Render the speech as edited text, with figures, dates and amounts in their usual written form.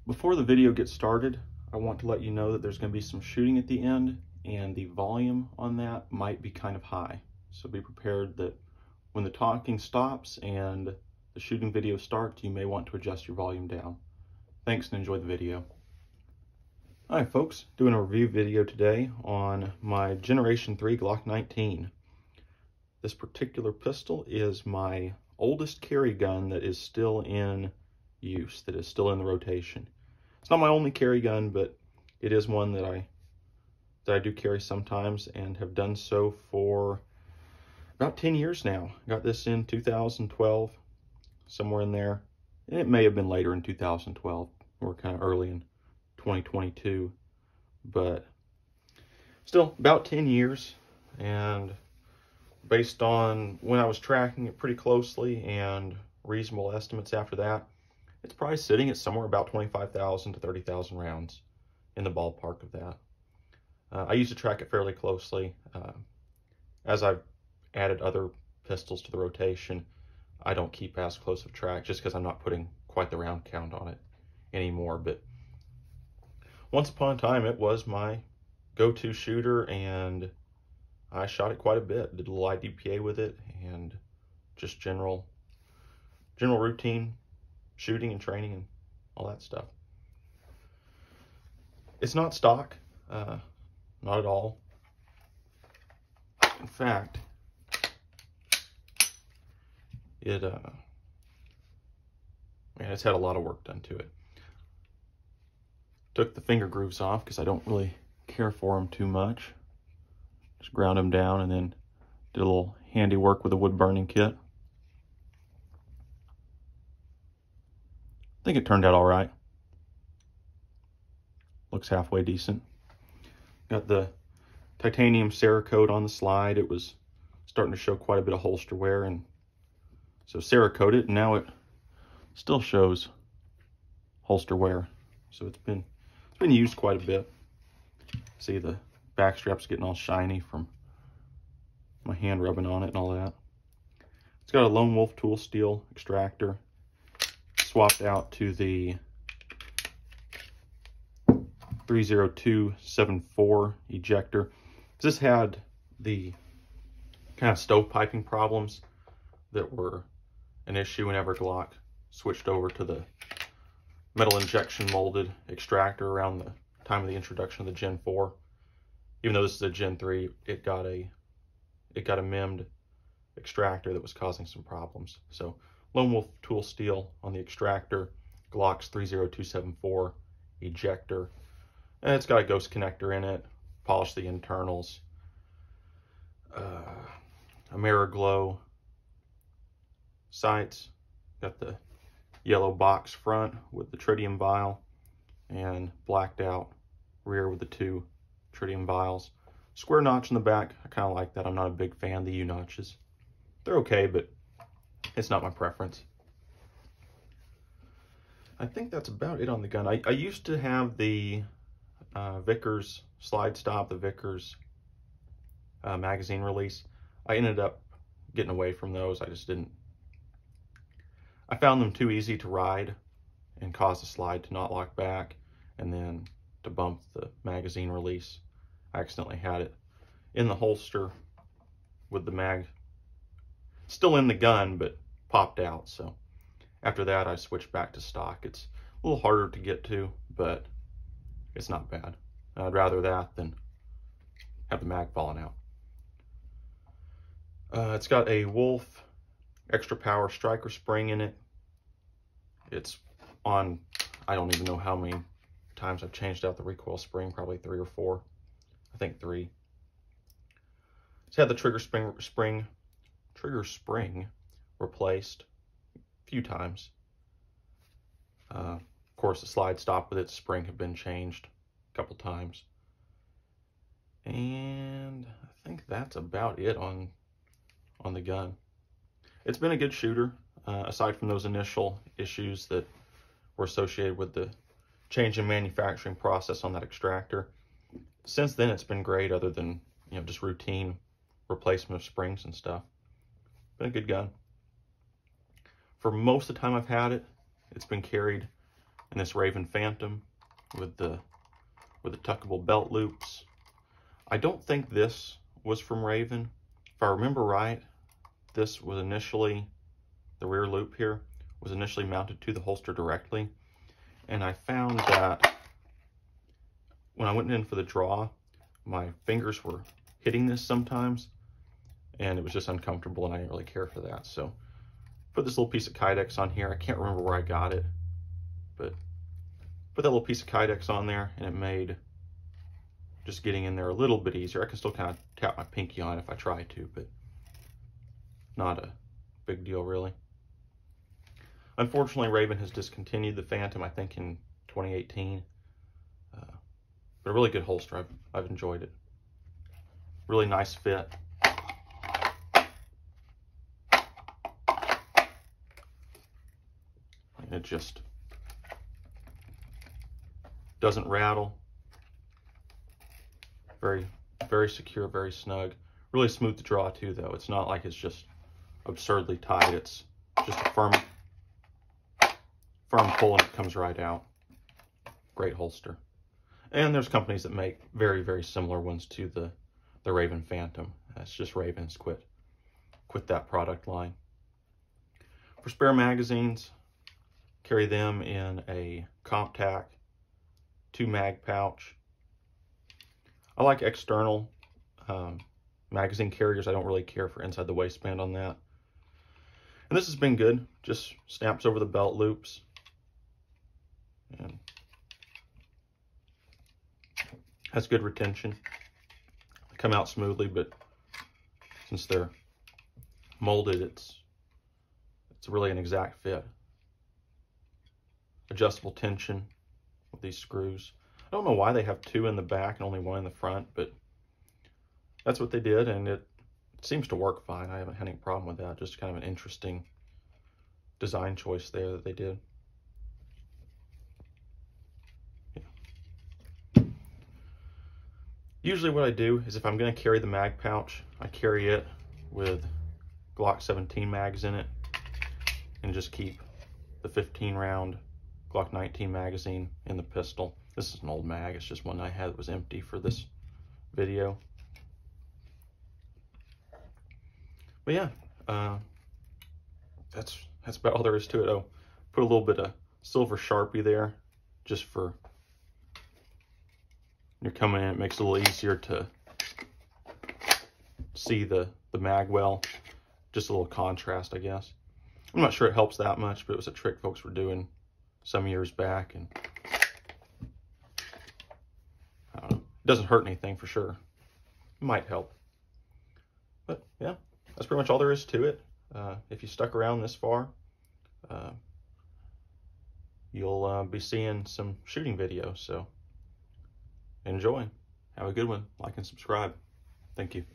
Before the video gets started, I want to let you know that there's going to be some shooting at the end, and the volume on that might be kind of high. So be prepared that when the talking stops and the shooting video starts, you may want to adjust your volume down. Thanks and enjoy the video. Hi folks, doing a review video today on my Generation 3 Glock 19. This particular pistol is my oldest carry gun that is still in use, that is still in the rotation. It's not my only carry gun, but it is one that I do carry sometimes and have done so for about 10 years now. Got this in 2012, somewhere in there. And it may have been later in 2012 or kind of early in 2022, but still about 10 years. And based on when I was tracking it pretty closely and reasonable estimates after that, it's probably sitting at somewhere about 25,000 to 30,000 rounds, in the ballpark of that. I used to track it fairly closely. As I've added other pistols to the rotation, I don't keep as close of track just because I'm not putting quite the round count on it anymore. But once upon a time, it was my go-to shooter, and I shot it quite a bit. Did a little IDPA with it, and just general routine shooting and training and all that stuff. It's not stock, not at all. In fact, it's had a lot of work done to it. Took the finger grooves off because I don't really care for them too much. Just ground them down and then did a little handiwork with a wood burning kit. I think it turned out all right. Looks halfway decent. Got the titanium Cerakote on the slide. It was starting to show quite a bit of holster wear, and so Cerakote it, and now it still shows holster wear. So it's been used quite a bit. See, the back strap's getting all shiny from my hand rubbing on it and all that. It's got a Lone Wolff tool steel extractor, swapped out to the 30274 ejector. This had the kind of stovepiping problems that were an issue whenever Glock switched over to the metal injection molded extractor around the time of the introduction of the Gen 4. Even though this is a Gen 3, it got a memmed extractor that was causing some problems. So Lone Wolff tool steel on the extractor, Glock's 30274 ejector. And it's got a ghost connector in it, polished the internals. Ameriglo sights, got the yellow box front with the tritium vial, and blacked out rear with the two tritium vials. Square notch in the back, I kind of like that. I'm not a big fan of the U-notches. They're okay, but it's not my preference. I think that's about it on the gun. I used to have the Vickers slide stop, the Vickers magazine release. I ended up getting away from those. I found them too easy to ride and cause the slide to not lock back, and then to bump the magazine release. I accidentally had it in the holster with the mag still in the gun, but popped out. So after that, I switched back to stock. It's a little harder to get to, but it's not bad. I'd rather that than have the mag falling out. It's got a Wolff extra power striker spring in it. It's on, I don't even know how many times I've changed out the recoil spring, probably 3 or 4. I think 3. It's had the trigger spring replaced a few times. Of course, the slide stop with its spring have been changed a couple times. And I think that's about it on the gun. It's been a good shooter, aside from those initial issues that were associated with the change in manufacturing process on that extractor. Since then, it's been great, other than, just routine replacement of springs and stuff. Been a good gun. For most of the time I've had it, it's been carried And this Raven Phantom with the tuckable belt loops. I don't think this was from Raven. If I remember right, this was initially, the rear loop here was initially mounted to the holster directly. And I found that when I went in for the draw, my fingers were hitting this sometimes, and it was just uncomfortable, and I didn't really care for that. So put this little piece of Kydex on here. I can't remember where I got it, but put that little piece of Kydex on there, and it made just getting in there a little bit easier. I can still kind of tap my pinky on it if I try to, but not a big deal really. Unfortunately, Raven has discontinued the Phantom, I think in 2018. But a really good holster. I've enjoyed it. Really nice fit. And it just doesn't rattle. Very, very secure, very snug. Really smooth to draw too, though. It's not like it's just absurdly tight. It's just a firm pull and it comes right out. Great holster. And there's companies that make very, very similar ones to the Raven Phantom. That's just Raven's quit that product line. For spare magazines, carry them in a Comp-Tac 2-mag pouch. I like external magazine carriers. I don't really care for inside the waistband on that. And this has been good. Just snaps over the belt loops. And has good retention. They come out smoothly, but since they're molded, it's really an exact fit. Adjustable tension with these screws. I don't know why they have 2 in the back and only 1 in the front, but that's what they did, and it seems to work fine. I haven't had any problem with that. Just kind of an interesting design choice there that they did. Usually what I do is if I'm going to carry the mag pouch, I carry it with Glock 17 mags in it and just keep the 15 round Glock 19 magazine in the pistol. This is an old mag. It's just one I had that was empty for this video. But yeah, that's about all there is to it. Oh, put a little bit of silver Sharpie there just for you're coming in. It makes it a little easier to see the mag well. Just a little contrast, I guess. I'm not sure it helps that much, but it was a trick folks were doing some years back, and I don't know. It doesn't hurt anything for sure. It might help. But yeah, that's pretty much all there is to it. If you stuck around this far, you'll be seeing some shooting videos, so enjoy. Have a good one. Like and subscribe. Thank you.